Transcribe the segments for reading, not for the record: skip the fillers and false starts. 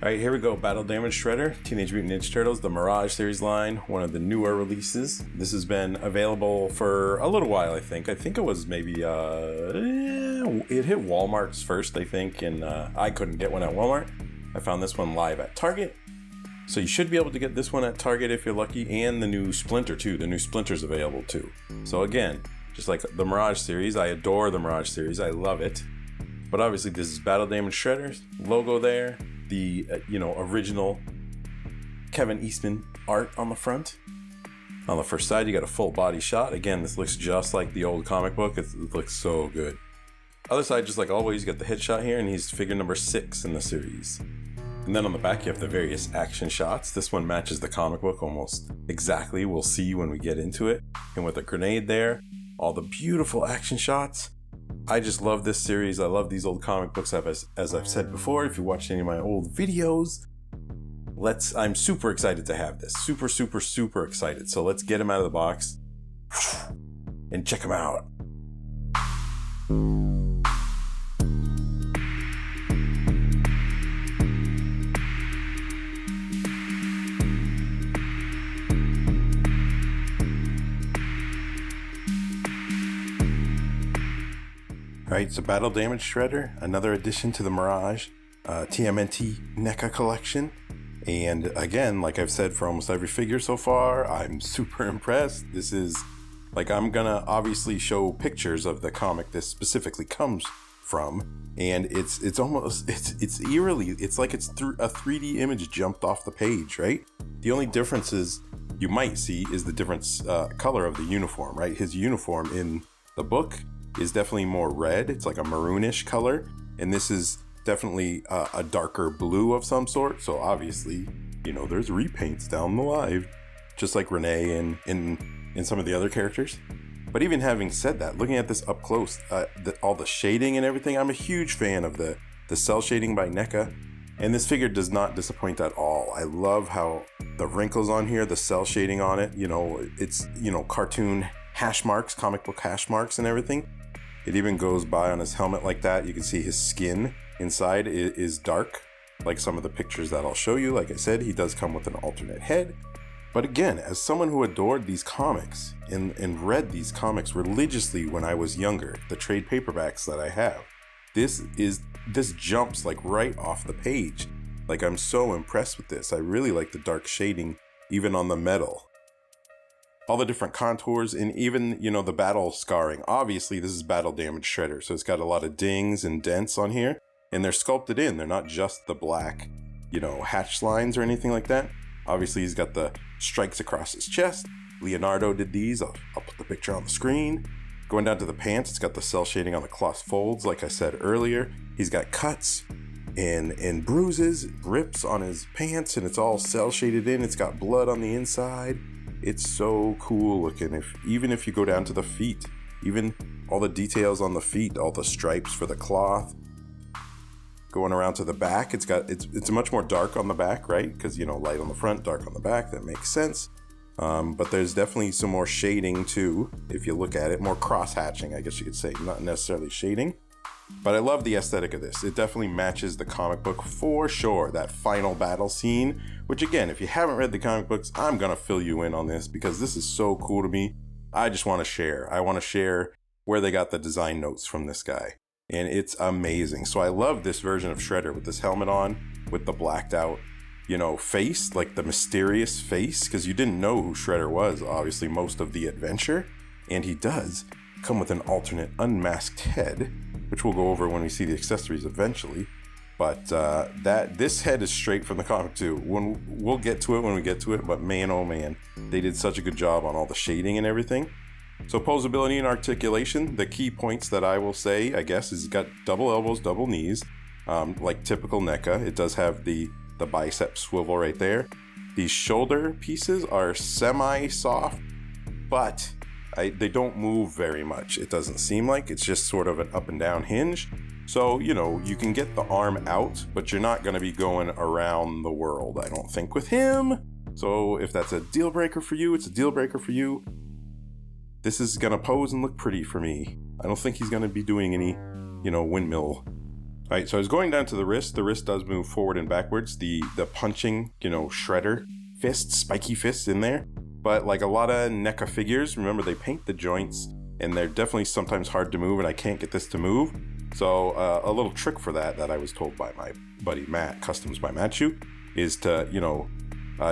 Alright, here we go. Battle Damage Shredder, Teenage Mutant Ninja Turtles, the Mirage series line, one of the newer releases. This has been available for a little while, I think. I think it was maybe, it hit Walmart's first, I think, and I couldn't get one at Walmart. I found this one live at Target. So you should be able to get this one at Target if you're lucky, and the new Splinter too. The new Splinter's available too. So again, just like the Mirage series, I adore the Mirage series. I love it. But obviously this is Battle Damage Shredder, logo there. The original Kevin Eastman art on the front. On the first side, you got a full body shot. Again, this looks just like the old comic book. It looks so good. Other side, just like always, you got the headshot here, and he's figure number 6 in the series. And then on the back, you have the various action shots. This one matches the comic book almost exactly. We'll see when we get into it. And with a grenade there, all the beautiful action shots. I just love this series. I love these old comic books. As I've said before, if you watched any of my old videos, I'm super excited to have this. Super, super, super excited. So let's get him out of the box and check him out. Alright, so Battle Damage Shredder, another addition to the Mirage TMNT NECA collection. And again, like I've said for almost every figure so far, I'm super impressed. This is, like, I'm gonna obviously show pictures of the comic this specifically comes from. And it's eerily, it's like it's through a 3D image jumped off the page, right? The only differences you might see is the different color of the uniform, right? His uniform in the book is definitely more red. It's like a maroonish color, and this is definitely a darker blue of some sort. So obviously, there's repaints down the line, just like Renee and in some of the other characters. But even having said that, looking at this up close, all the shading and everything, I'm a huge fan of the cell shading by NECA, and this figure does not disappoint at all. I love how the wrinkles on here, the cell shading on it, it's cartoon hash marks, comic book hash marks and everything. It even goes by on his helmet like that. You can see his skin inside is dark, like some of the pictures that I'll show you. Like I said, he does come with an alternate head. But again, as someone who adored these comics and read these comics religiously when I was younger, the trade paperbacks that I have, this jumps like right off the page. Like, I'm so impressed with this. I really like the dark shading, even on the metal. All the different contours, and even, the battle scarring. Obviously, this is Battle Damage Shredder, so it's got a lot of dings and dents on here, and they're sculpted in. They're not just the black, hatch lines or anything like that. Obviously, he's got the strikes across his chest. Leonardo did these. I'll put the picture on the screen. Going down to the pants, it's got the cell shading on the cloth folds, like I said earlier. He's got cuts and bruises, rips on his pants, and it's all cell shaded in. It's got blood on the inside. It's so cool looking. Even if you go down to the feet, even all the details on the feet, all the stripes for the cloth. Going around to the back, it's much more dark on the back, right? Because light on the front, dark on the back. That makes sense. But there's definitely some more shading too, if you look at it. More cross hatching, I guess you could say, not necessarily shading. But I love the aesthetic of this. It definitely matches the comic book for sure. That final battle scene, which again, if you haven't read the comic books, I'm gonna fill you in on this because this is so cool to me. I just want to share. I want to share where they got the design notes from this guy. And it's amazing. So I love this version of Shredder with this helmet on, with the blacked out, face, like the mysterious face, because you didn't know who Shredder was, obviously, most of the adventure. And he does come with an alternate unmasked head, which we'll go over when we see the accessories eventually. But this head is straight from the comic too. We'll get to it when we get to it, but man, oh man, they did such a good job on all the shading and everything. So posability and articulation, the key points that I will say, I guess, is it's got double elbows, double knees, like typical NECA. It does have the bicep swivel right there. These shoulder pieces are semi-soft, but they don't move very much. It doesn't seem like. It's just sort of an up and down hinge. So, you can get the arm out, but you're not going to be going around the world, I don't think, with him. So if that's a deal breaker for you, it's a deal breaker for you. This is going to pose and look pretty for me. I don't think he's going to be doing any, windmill All right, so I was going down to the wrist. The wrist does move forward and backwards. The punching, shredder fists, spiky fists in there. But like a lot of NECA figures, remember they paint the joints and they're definitely sometimes hard to move, and I can't get this to move. So a little trick for that I was told by my buddy Matt, Customs by Matthew, is to,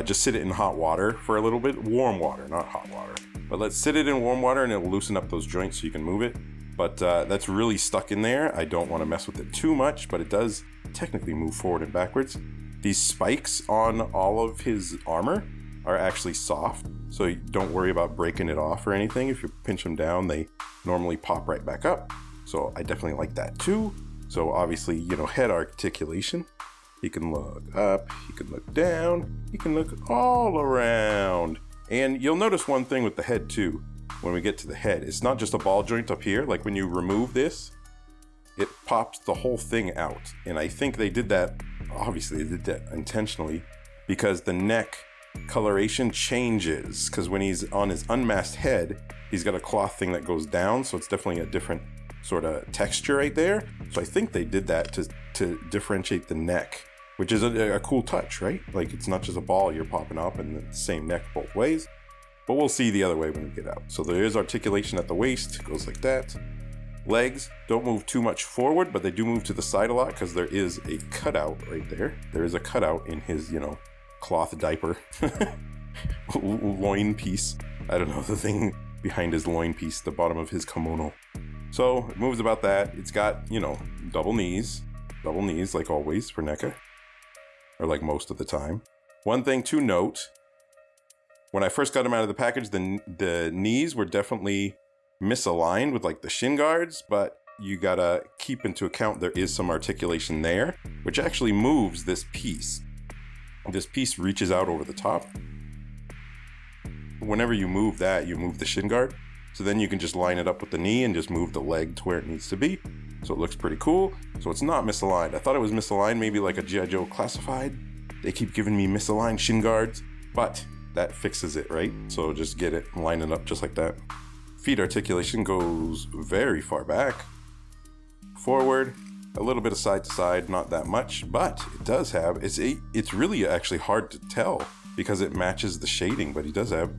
just sit it in hot water for a little bit. Warm water, not hot water. But let's sit it in warm water and it'll loosen up those joints so you can move it. But that's really stuck in there. I don't want to mess with it too much, but it does technically move forward and backwards. These spikes on all of his armor are actually soft, so you don't worry about breaking it off or anything. If you pinch them down, they normally pop right back up. So I definitely like that too. So obviously, head articulation. He can look up, he can look down, he can look all around. And you'll notice one thing with the head too. When we get to the head, it's not just a ball joint up here. Like when you remove this, it pops the whole thing out. And I think they did that, obviously they did that intentionally, because the neck coloration changes. Because when he's on his unmasked head, he's got a cloth thing that goes down, so it's definitely a different sort of texture right there. So I think they did that to differentiate the neck, which is a cool touch, right? Like it's not just a ball you're popping up and the same neck both ways. But we'll see the other way when we get out. So there is articulation at the waist, it goes like that. Legs don't move too much forward, but they do move to the side a lot because there is a cutout right there. There is a cutout in his, cloth diaper loin piece. I don't know, the thing behind his loin piece, the bottom of his kimono. So it moves about that. It's got, double knees like always for NECA, or like most of the time. One thing to note, when I first got him out of the package, the knees were definitely misaligned with like the shin guards, but you gotta keep into account there is some articulation there, which actually moves this piece. This piece reaches out over the top. Whenever you move that, you move the shin guard. So then you can just line it up with the knee and just move the leg to where it needs to be. So it looks pretty cool. So it's not misaligned. I thought it was misaligned, maybe like a G.I. Joe Classified. They keep giving me misaligned shin guards, but that fixes it, right? So just get it, line it up just like that. Feet articulation goes very far back. Forward, a little bit of side to side, not that much, but it does have, it's really actually hard to tell because it matches the shading, but he does have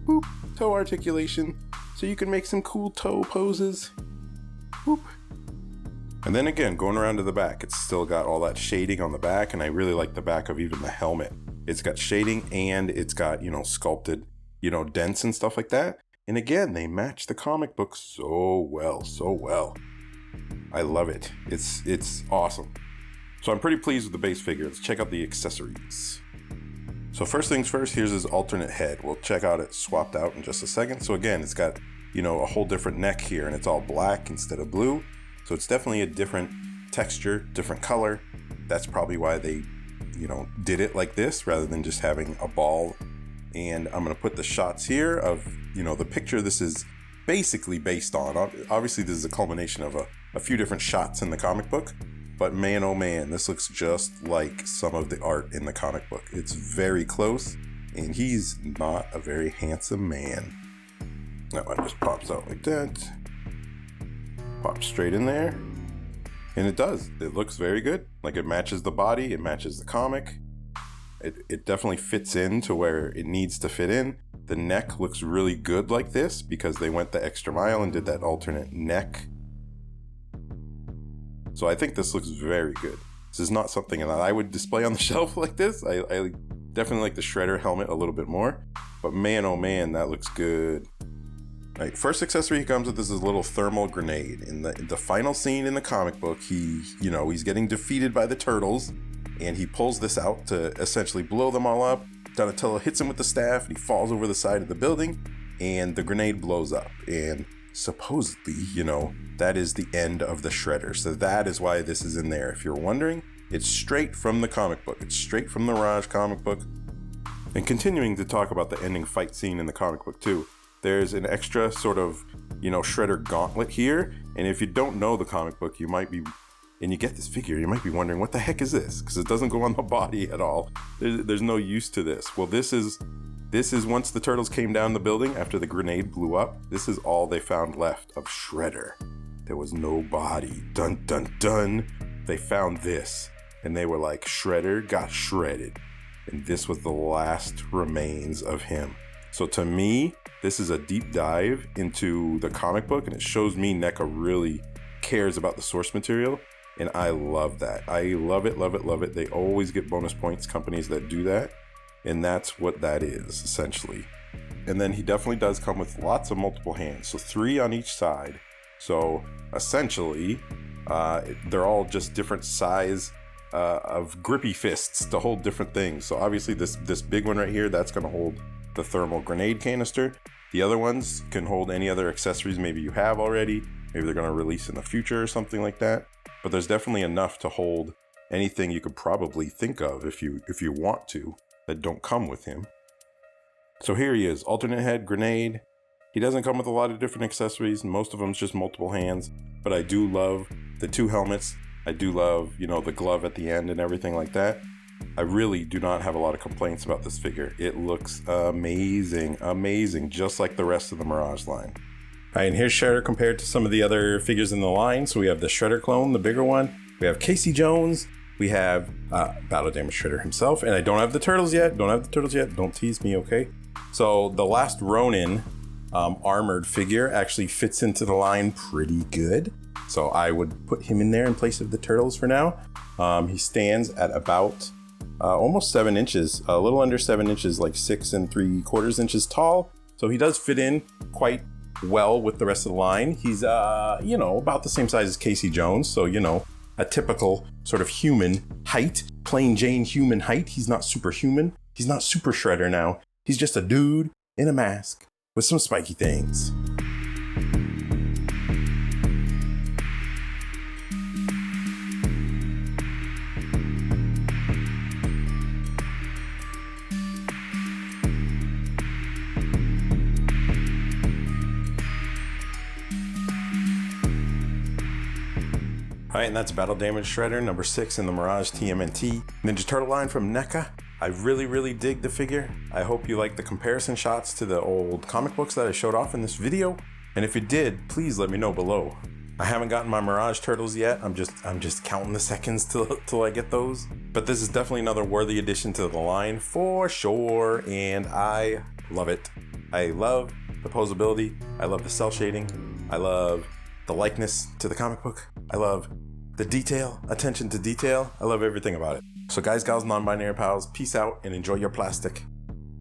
boop, toe articulation, so you can make some cool toe poses. Boop. And then again, going around to the back, it's still got all that shading on the back, and I really like the back of even the helmet. It's got shading and it's got, sculpted, dents and stuff like that. And again, they match the comic book so well, so well. I love it. It's awesome. So I'm pretty pleased with the base figure. Let's check out the accessories. So first things first, here's his alternate head. We'll check out it swapped out in just a second. So again, it's got, a whole different neck here, and it's all black instead of blue. So it's definitely a different texture, different color. That's probably why they did it like this rather than just having a ball. And I'm going to put the shots here of, the picture this is basically based on. Obviously, this is a culmination of a few different shots in the comic book. But man, oh man, this looks just like some of the art in the comic book. It's very close, and he's not a very handsome man. That one just pops out like that. Pops straight in there. And it does. It looks very good. Like it matches the body, it matches the comic. It definitely fits in to where it needs to fit in. The neck looks really good like this because they went the extra mile and did that alternate neck. So I think this looks very good. This is not something that I would display on the shelf like this. I definitely like the Shredder helmet a little bit more. But man, oh man, that looks good. All right, first accessory he comes with is this little thermal grenade. In the final scene in the comic book, he's getting defeated by the turtles, and he pulls this out to essentially blow them all up. Donatello hits him with the staff, and he falls over the side of the building, and the grenade blows up. And supposedly, that is the end of the Shredder. So that is why this is in there. If you're wondering, it's straight from the comic book. It's straight from the Mirage comic book. And continuing to talk about the ending fight scene in the comic book too, there's an extra sort of, Shredder gauntlet here. And if you don't know the comic book, you might be, and you get this figure, you might be wondering, what the heck is this? Because it doesn't go on the body at all. There's no use to this. Well, this is once the turtles came down the building after the grenade blew up, this is all they found left of Shredder. There was no body. Dun, dun, dun. they found this and they were like, Shredder got shredded. And this was the last remains of him. So to me, this is a deep dive into the comic book, and it shows me NECA really cares about the source material. And I love that. I love it, love it, love it. They always get bonus points, companies that do that. And that's what that is, essentially. And then he definitely does come with lots of multiple hands. So 3 on each side. So essentially, they're all just different size of grippy fists to hold different things. So obviously this big one right here, that's gonna hold the thermal grenade canister. The other ones can hold any other accessories maybe you have already. Maybe they're gonna release in the future or something like that. But there's definitely enough to hold anything you could probably think of if you want to, that don't come with him. So here he is, alternate head grenade. He doesn't come with a lot of different accessories. Most of them's just multiple hands, but I do love the 2 helmets. I do love, the glove at the end and everything like that. I really do not have a lot of complaints about this figure. It looks amazing, amazing, just like the rest of the Mirage line. All right, and here's Shredder compared to some of the other figures in the line. So we have the Shredder clone, the bigger one. We have Casey Jones. We have Battle Damage Shredder himself. And I don't have the turtles yet. Don't tease me, okay? So the last Ronin armored figure actually fits into the line pretty good. So I would put him in there in place of the turtles for now. He stands at about almost 7 inches, a little under 7 inches, like 6 3/4 inches tall. So he does fit in quite well with the rest of the line. He's, about the same size as Casey Jones. So, a typical sort of human height, plain Jane human height. He's not superhuman. He's not Super Shredder now. He's just a dude in a mask with some spiky things. All right, and that's Battle Damage Shredder, number 6 in the Mirage TMNT Ninja Turtle line from NECA. I really, really dig the figure. I hope you like the comparison shots to the old comic books that I showed off in this video. And if you did, please let me know below. I haven't gotten my Mirage Turtles yet. I'm just counting the seconds till I get those. But this is definitely another worthy addition to the line for sure, and I love it. I love the posability. I love the cell shading. I love the likeness to the comic book. I love the detail, attention to detail. I love everything about it. So guys, gals, non-binary pals, peace out and enjoy your plastic.